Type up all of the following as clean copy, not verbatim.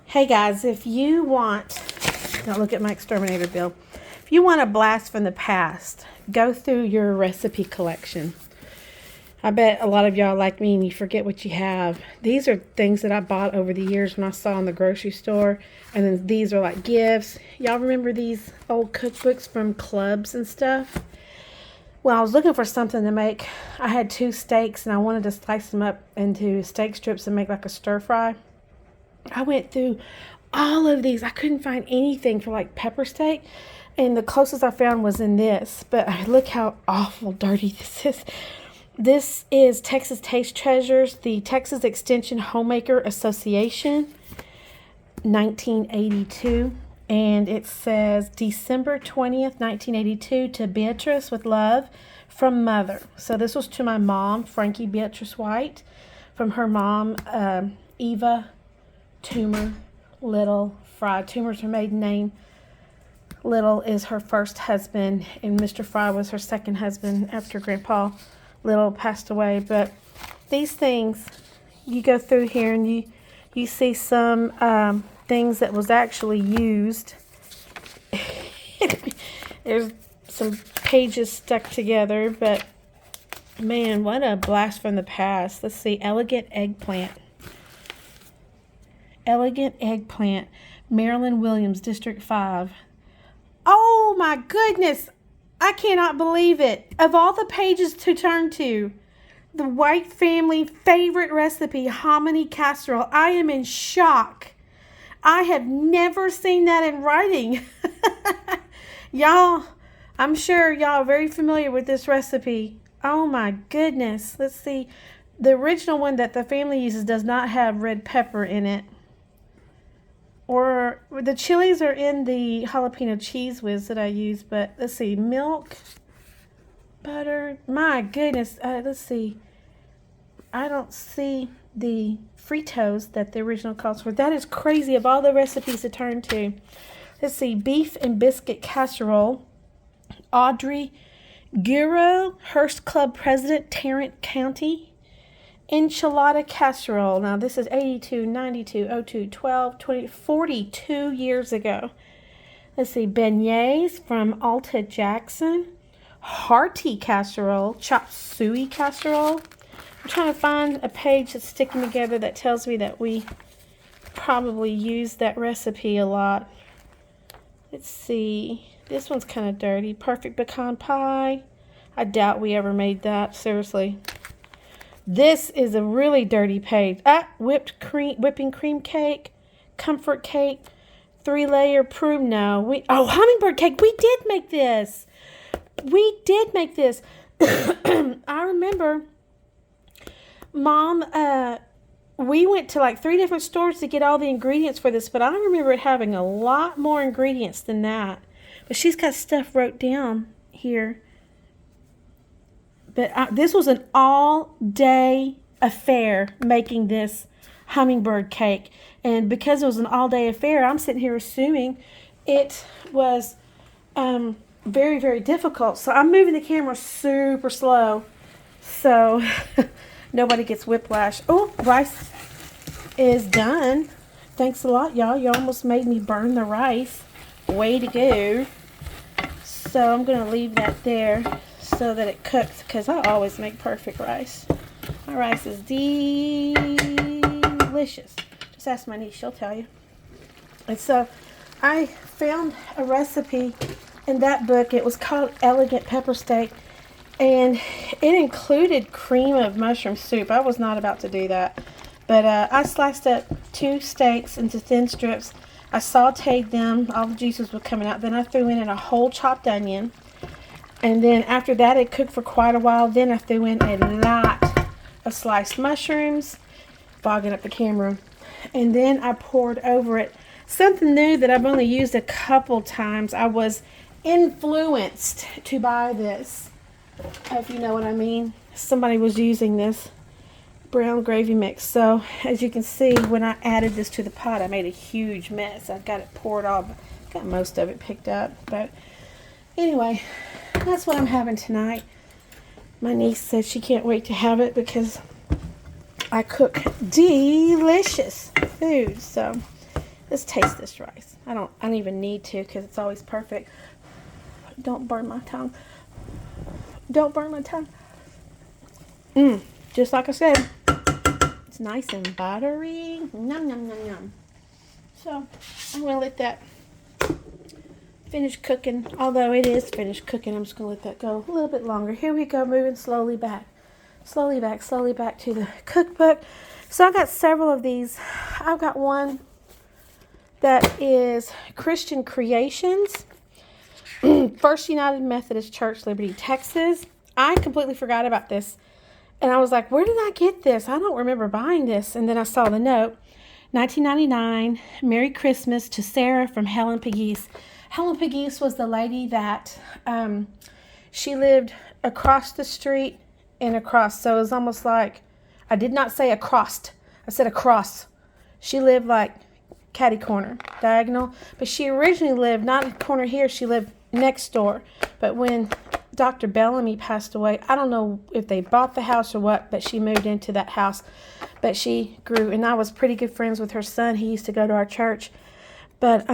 Hey guys, if you want, don't look at my exterminator bill. If you want a blast from the past, go through your recipe collection. I bet a lot of y'all like me and you forget what you have. These are things that I bought over the years when I saw in the grocery store. And then these are like gifts. Y'all remember these old cookbooks from clubs and stuff? Well, I was looking for something to make. I had 2 steaks and I wanted to slice them up into steak strips and make like a stir fry. I went through all of these. I couldn't find anything for like pepper steak. And the closest I found was in this. But look how awful dirty this is. This is Texas Taste Treasures, the Texas Extension Homemaker Association, 1982. And it says December 20th, 1982 to Beatrice with love from mother. So this was to my mom, Frankie Beatrice White, from her mom, Eva Toomer Little Fry. Toomer's her maiden name. Little is her first husband, and Mr. Fry was her second husband after Grandpa Little passed away. But these things, you go through here and you see some things that was actually used. There's some pages stuck together, but man, what a blast from the past. Let's see, elegant eggplant. Elegant eggplant, Marilyn Williams, District 5. Oh my goodness, I cannot believe it. Of all the pages to turn to, the White family favorite recipe, hominy casserole. I am in shock. I have never seen that in writing. Y'all, I'm sure y'all are very familiar with this recipe. Oh my goodness. Let's see. The original one that the family uses does not have red pepper in it. Or the chilies are in the jalapeno cheese whiz that I use, but let's see, milk, butter, my goodness, let's see, I don't see the Fritos that the original calls for. That is crazy of all the recipes to turn to. Let's see, beef and biscuit casserole, Audrey Guerrero, Hearst Club President, Tarrant County. Enchilada casserole. Now this is 82, 92, 02, 12, 20, 42 years ago. Let's see. Beignets from Alta Jackson. Hearty casserole. Chop suey casserole. I'm trying to find a page that's sticking together that tells me that we probably use that recipe a lot. Let's see. This one's kind of dirty. Perfect pecan pie. I doubt we ever made that. Seriously. This is a really dirty page. Whipping cream cake, comfort cake, 3-layer prune. No, hummingbird cake. We did make this. I remember, Mom, we went to like 3 different stores to get all the ingredients for this, but I remember it having a lot more ingredients than that. But she's got stuff wrote down here. But this was an all-day affair making this hummingbird cake. And because it was an all-day affair, I'm sitting here assuming it was very, very difficult. So I'm moving the camera super slow so nobody gets whiplash. Oh, rice is done. Thanks a lot, y'all. You almost made me burn the rice. Way to go. So I'm going to leave that there so that it cooks, because I always make perfect rice. My rice is delicious. Just ask my niece, she'll tell you. And so I found a recipe in that book. It was called Elegant Pepper Steak, and it included cream of mushroom soup. I was not about to do that, but I sliced up 2 steaks into thin strips. I sauteed them. All the juices were coming out. Then I threw in a whole chopped onion. And then after that, it cooked for quite a while. Then I threw in a lot of sliced mushrooms, fogging up the camera. And then I poured over it something new that I've only used a couple times. I was influenced to buy this, if you know what I mean. Somebody was using this brown gravy mix. So as you can see, when I added this to the pot, I made a huge mess. I got it poured off. Got most of it picked up. But anyway, that's what I'm having tonight. My niece said she can't wait to have it because I cook delicious food. So Let's taste this rice. I don't even need to because it's always perfect. Don't burn my tongue. Don't burn my tongue. Just like I said, it's nice and buttery. Yum, yum, yum, yum. So I'm going to let that finish cooking. Although it is finished cooking, I'm just going to let that go a little bit longer. Here we go, moving slowly back. Slowly back to the cookbook. So I got several of these. I've got one that is Christian Creations. First United Methodist Church, Liberty, Texas. I completely forgot about this. And I was like, where did I get this? I don't remember buying this. And then I saw the note. 1999, Merry Christmas to Sarah from Helen Pegues. Helen Pegues was the lady that she lived across the street and across. So it was almost like, I did not say across. I said across. She lived like catty corner, diagonal. But she originally lived not in the corner here. She lived next door. But when Dr. Bellamy passed away, I don't know if they bought the house or what, but she moved into that house. But she grew, and I was pretty good friends with her son. He used to go to our church. But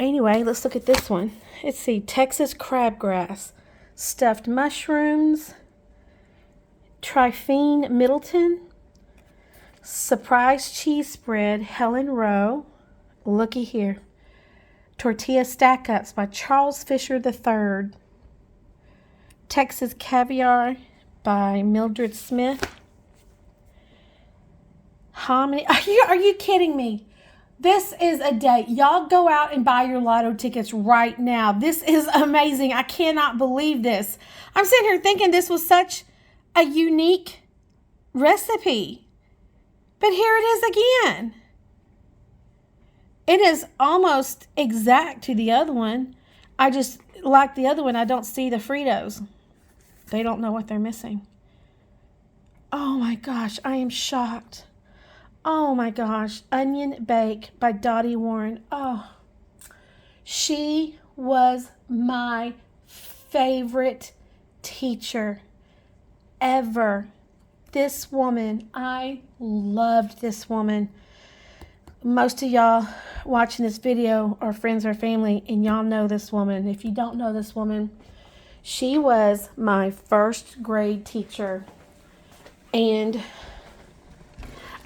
anyway, let's look at this one. Let's see, Texas crabgrass, stuffed mushrooms, Trifine Middleton, surprise cheese spread, Helen Rowe. Looky here. Tortilla Stack-Ups by Charles Fisher III. Texas Caviar by Mildred Smith. Hominy. Are you kidding me? This is a date. Y'all go out and buy your lotto tickets right now. This is amazing. I cannot believe this. I'm sitting here thinking this was such a unique recipe. But here it is again. It is almost exact to the other one. I just, like the other one, I don't see the Fritos. They don't know what they're missing. Oh my gosh, I am shocked. Oh my gosh, Onion Bake by Dottie Warren. Oh, she was my favorite teacher ever. This woman, I loved this woman. Most of y'all watching this video are friends or family, and y'all know this woman. If you don't know this woman, she was my first grade teacher. And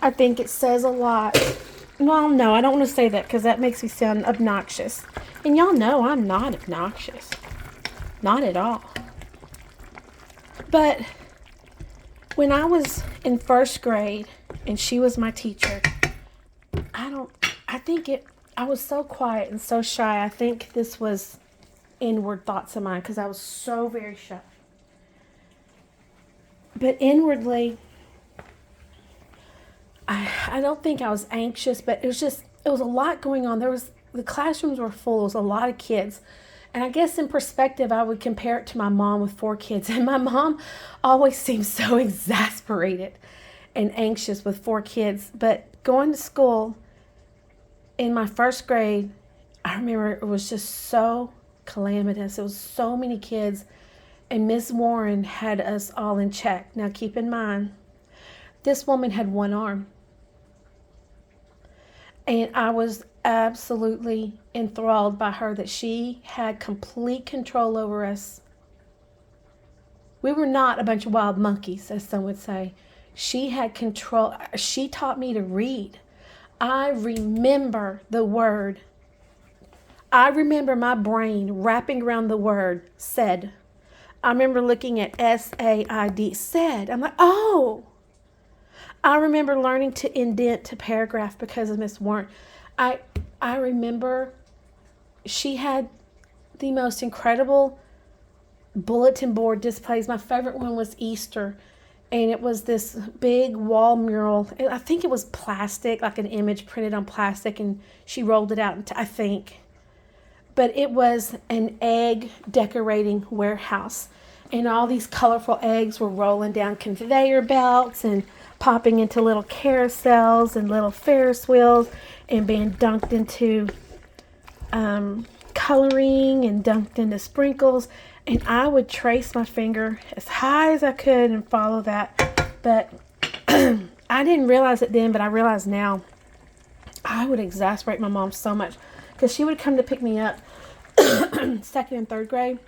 I think it says a lot. Well, no, I don't want to say that because that makes me sound obnoxious. And y'all know I'm not obnoxious. Not at all. But when I was in first grade and she was my teacher, I was so quiet and so shy. I think this was inward thoughts of mine because I was so very shy. But inwardly, I don't think I was anxious, but it was a lot going on. The classrooms were full. It was a lot of kids. And I guess in perspective, I would compare it to my mom with 4 kids. And my mom always seemed so exasperated and anxious with 4 kids. But going to school in my first grade, I remember it was just so calamitous. It was so many kids. And Miss Warren had us all in check. Now keep in mind, this woman had 1 arm. And I was absolutely enthralled by her that she had complete control over us. We were not a bunch of wild monkeys, as some would say. She had control. She taught me to read. I remember the word. I remember my brain wrapping around the word said. I remember looking at S-A-I-D, said. I'm like, oh. I remember learning to indent a paragraph because of Miss Warren. I remember she had the most incredible bulletin board displays. My favorite one was Easter, and it was this big wall mural. I think it was plastic, like an image printed on plastic, and she rolled it out, I think. But it was an egg decorating warehouse, and all these colorful eggs were rolling down conveyor belts and popping into little carousels and little Ferris wheels and being dunked into coloring and dunked into sprinkles. And I would trace my finger as high as I could and follow that. But I didn't realize it then, but I realize now. I would exasperate my mom so much because she would come to pick me up second and third grade.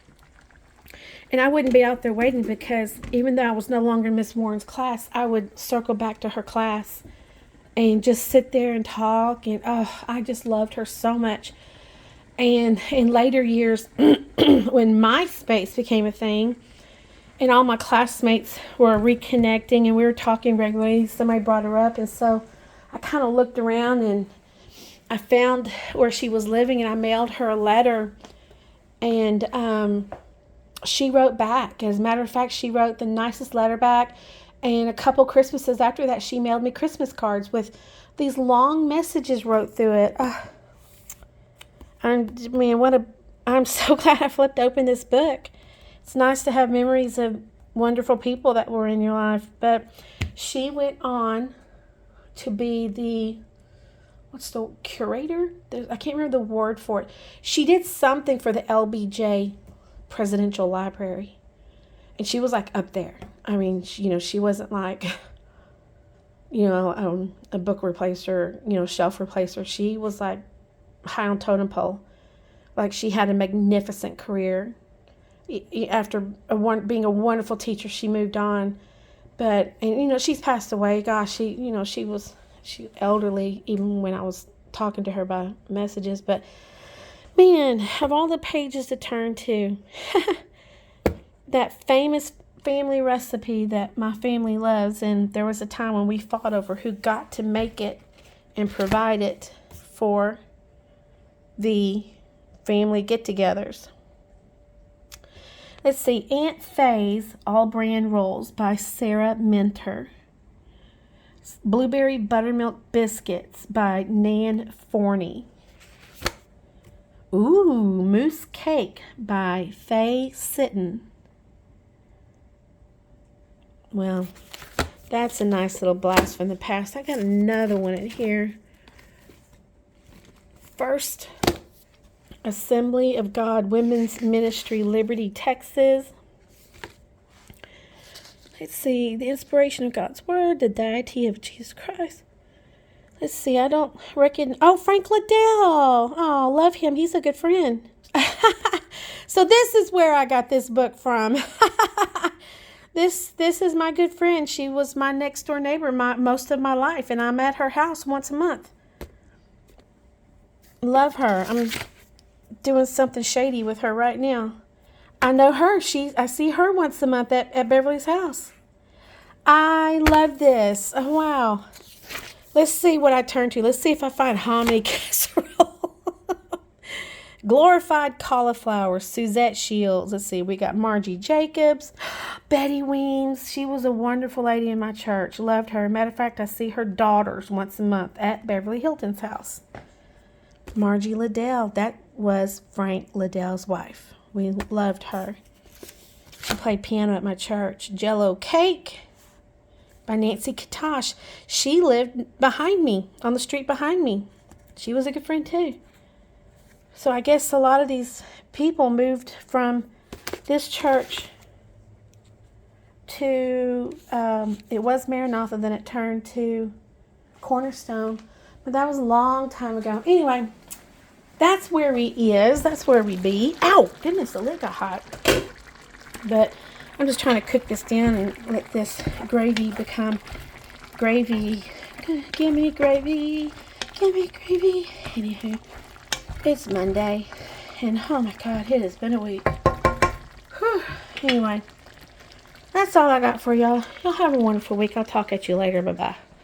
And I wouldn't be out there waiting because even though I was no longer in Miss Warren's class, I would circle back to her class and just sit there and talk. And I just loved her so much. And in later years, when MySpace became a thing, and all my classmates were reconnecting and we were talking regularly, somebody brought her up. And so I kind of looked around and I found where she was living, and I mailed her a letter. And she wrote back. As a matter of fact, she wrote the nicest letter back. And a couple Christmases after that, she mailed me Christmas cards with these long messages wrote through it. I'm so glad I flipped open this book. It's nice to have memories of wonderful people that were in your life. But she went on to be the curator? I can't remember the word for it. She did something for the LBJ Presidential Library. And she was like up there. I mean, she wasn't like, a book replacer, shelf replacer. She was like high on totem pole. Like, she had a magnificent career. After being a wonderful teacher, she moved on. But, and she's passed away. Gosh, she was elderly even when I was talking to her by messages. But, man, of all the pages to turn to, that famous family recipe that my family loves, and there was a time when we fought over who got to make it and provide it for the family get-togethers. Let's see, Aunt Faye's All Brand Rolls by Sarah Minter. Blueberry Buttermilk Biscuits by Nan Forney. Ooh, Mousse Cake by Faye Sitton. Well, that's a nice little blast from the past. I got another one in here. First Assembly of God Women's Ministry, Liberty, Texas. Let's see, the inspiration of God's Word, the deity of Jesus Christ. Let's see, I don't reckon. Oh, Frank Liddell. Oh, love him. He's a good friend. So this is where I got this book from. This is my good friend. She was my next door neighbor most of my life, and I'm at her house once a month. Love her. I'm doing something shady with her right now. I know her. I see her once a month at Beverly's house. I love this. Oh, wow. Let's see what I turn to. Let's see if I find hominy casserole. Glorified Cauliflower, Suzette Shields. Let's see. We got Margie Jacobs, Betty Weems. She was a wonderful lady in my church. Loved her. Matter of fact, I see her daughters once a month at Beverly Hilton's house. Margie Liddell. That was Frank Liddell's wife. We loved her. She played piano at my church. Jello Cake by Nancy Katosh. She lived behind me, on the street behind me. She was a good friend too. So I guess a lot of these people moved from this church to, it was Maranatha, then it turned to Cornerstone. But that was a long time ago. Anyway, that's where we is. That's where we be. Ow! Goodness, the lid got hot. But I'm just trying to cook this down and let this gravy become gravy. Give me gravy. Give me gravy. Anywho, it's Monday. And oh my God, it has been a week. Whew. Anyway, that's all I got for y'all. Y'all have a wonderful week. I'll talk at you later. Bye-bye.